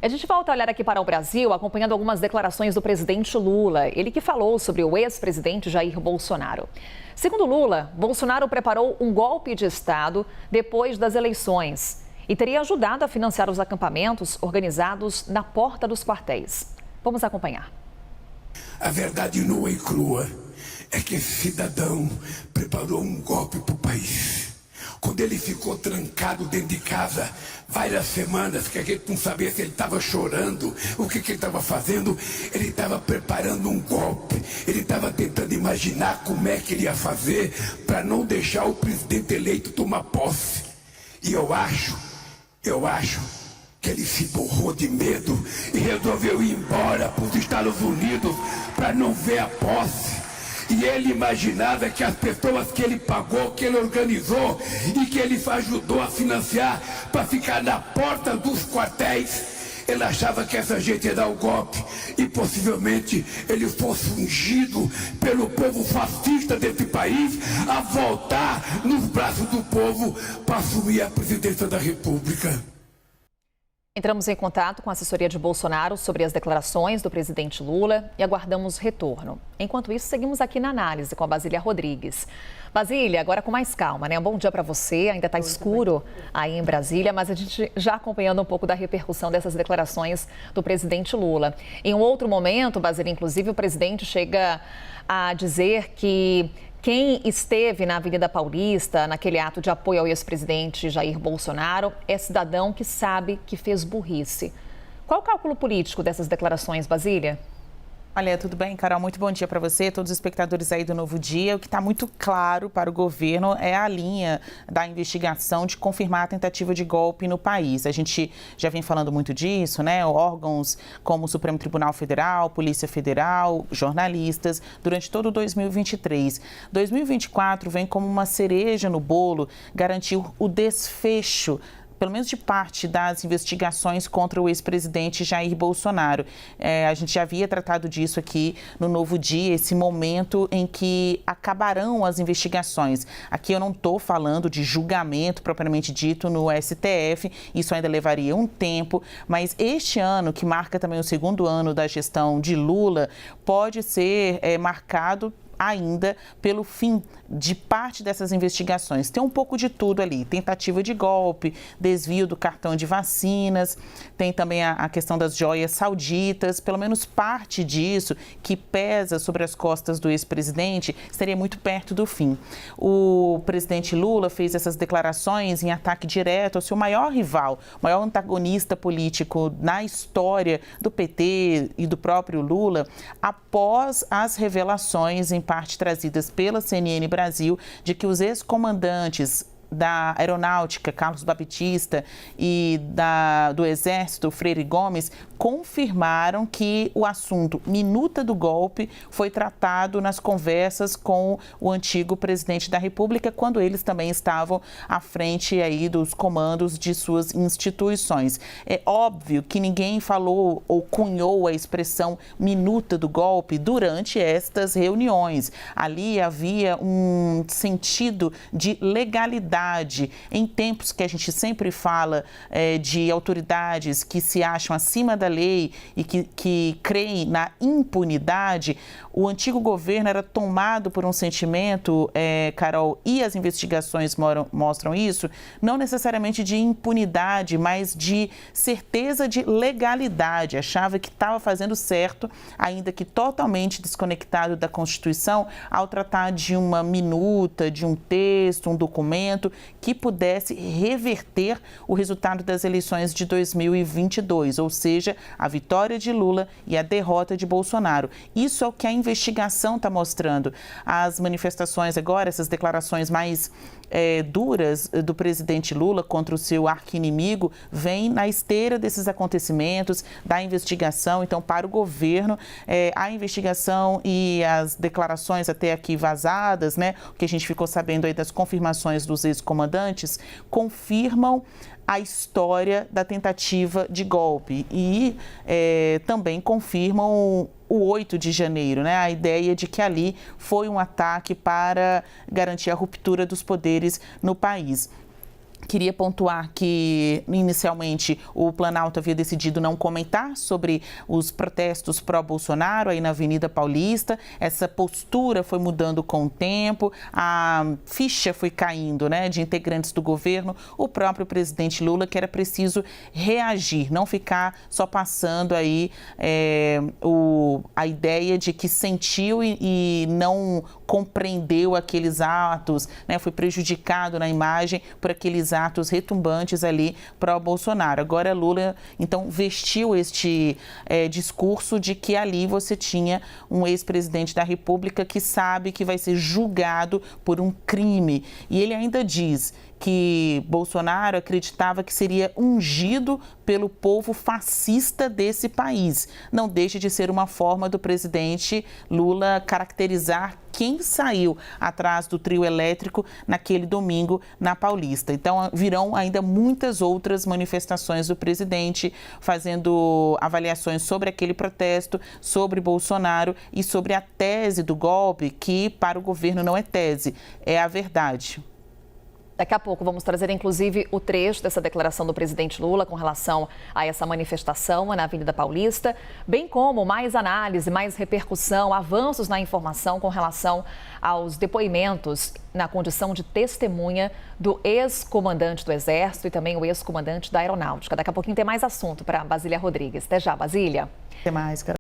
A gente volta a olhar aqui para o Brasil, acompanhando algumas declarações do presidente Lula. Ele que falou sobre o ex-presidente Jair Bolsonaro. Segundo Lula, Bolsonaro preparou um golpe de Estado depois das eleições e teria ajudado a financiar os acampamentos organizados na porta dos quartéis. Vamos acompanhar. A verdade nua e crua é que esse cidadão preparou um golpe para o país. Quando ele ficou trancado dentro de casa várias semanas, que a gente não sabia se ele estava chorando, o que ele estava fazendo, ele estava preparando um golpe. Ele estava tentando imaginar como é que ele ia fazer para não deixar o presidente eleito tomar posse. E eu acho que ele se borrou de medo e resolveu ir embora para os Estados Unidos para não ver a posse. E ele imaginava que as pessoas que ele pagou, que ele organizou e que ele ajudou a financiar para ficar na porta dos quartéis, ele achava que essa gente ia dar o golpe e possivelmente ele fosse ungido pelo povo fascista desse país a voltar nos braços do povo para assumir a presidência da República. Entramos em contato com a assessoria de Bolsonaro sobre as declarações do presidente Lula e aguardamos retorno. Enquanto isso, seguimos aqui na análise com a Basília Rodrigues. Basília, agora com mais calma, né? Um bom dia para você. Ainda está escuro aí em Brasília, mas a gente já acompanhando um pouco da repercussão dessas declarações do presidente Lula. Em um outro momento, Basília, inclusive, o presidente chega a dizer que quem esteve na Avenida Paulista, naquele ato de apoio ao ex-presidente Jair Bolsonaro, é cidadão que sabe que fez burrice. Qual o cálculo político dessas declarações, Basília? Olha, tudo bem, Carol? Muito bom dia para você, todos os espectadores aí do Novo Dia. O que está muito claro para o governo é a linha da investigação de confirmar a tentativa de golpe no país. A gente já vem falando muito disso, né? Órgãos como o Supremo Tribunal Federal, Polícia Federal, jornalistas, durante todo 2023. 2024 vem como uma cereja no bolo, garantir o desfecho, pelo menos de parte das investigações contra o ex-presidente Jair Bolsonaro. A gente já havia tratado disso aqui no Novo Dia, esse momento em que acabarão as investigações. Aqui eu não estou falando de julgamento propriamente dito no STF, isso ainda levaria um tempo, mas este ano, que marca também o segundo ano da gestão de Lula, pode ser marcado ainda pelo fim de parte dessas investigações. Tem um pouco de tudo ali, tentativa de golpe, desvio do cartão de vacinas, tem também a questão das joias sauditas, pelo menos parte disso que pesa sobre as costas do ex-presidente estaria muito perto do fim. O presidente Lula fez essas declarações em ataque direto ao seu maior rival, maior antagonista político na história do PT e do próprio Lula, após as revelações em parte trazidas pela CNN Brasil, de que os ex-comandantes da Aeronáutica, Carlos Baptista, e do Exército, Freire Gomes, confirmaram que o assunto minuta do golpe foi tratado nas conversas com o antigo presidente da República, quando eles também estavam à frente aí dos comandos de suas instituições. É óbvio que ninguém falou ou cunhou a expressão minuta do golpe durante estas reuniões. Ali havia um sentido de legalidade. Em tempos que a gente sempre fala de autoridades que se acham acima da lei e que creem na impunidade, o antigo governo era tomado por um sentimento, Carol, e as investigações mostram isso, não necessariamente de impunidade, mas de certeza de legalidade. Achava que estava fazendo certo, ainda que totalmente desconectado da Constituição, ao tratar de uma minuta, de um texto, um documento que pudesse reverter o resultado das eleições de 2022, ou seja, a vitória de Lula e a derrota de Bolsonaro. Isso é o que a investigação está mostrando. As manifestações agora, essas declarações mais duras do presidente Lula contra o seu arqui-inimigo, vêm na esteira desses acontecimentos, da investigação. Então, para o governo, a investigação e as declarações até aqui vazadas, né, o que a gente ficou sabendo aí das confirmações dos ex-comandantes, confirmam a história da tentativa de golpe e também confirmam o 8 de janeiro, né? A ideia de que ali foi um ataque para garantir a ruptura dos poderes no país. Queria pontuar que, inicialmente, o Planalto havia decidido não comentar sobre os protestos pró-Bolsonaro aí na Avenida Paulista. Essa postura foi mudando com o tempo, a ficha foi caindo, né, de integrantes do governo, o próprio presidente Lula, que era preciso reagir, não ficar só passando aí a ideia de que sentiu e não compreendeu aqueles atos, né, foi prejudicado na imagem por aqueles atos retumbantes ali pró-Bolsonaro. Agora Lula, então, vestiu este discurso de que ali você tinha um ex-presidente da República que sabe que vai ser julgado por um crime. E ele ainda diz que Bolsonaro acreditava que seria ungido pelo povo fascista desse país. Não deixa de ser uma forma do presidente Lula caracterizar quem saiu atrás do trio elétrico naquele domingo na Paulista. Então, virão ainda muitas outras manifestações do presidente, fazendo avaliações sobre aquele protesto, sobre Bolsonaro e sobre a tese do golpe, que para o governo não é tese, é a verdade. Daqui a pouco vamos trazer, inclusive, o trecho dessa declaração do presidente Lula com relação a essa manifestação na Avenida Paulista, bem como mais análise, mais repercussão, avanços na informação com relação aos depoimentos na condição de testemunha do ex-comandante do Exército e também o ex-comandante da Aeronáutica. Daqui a pouquinho tem mais assunto para Basília Rodrigues. Até já, Basília. Até mais, Carol.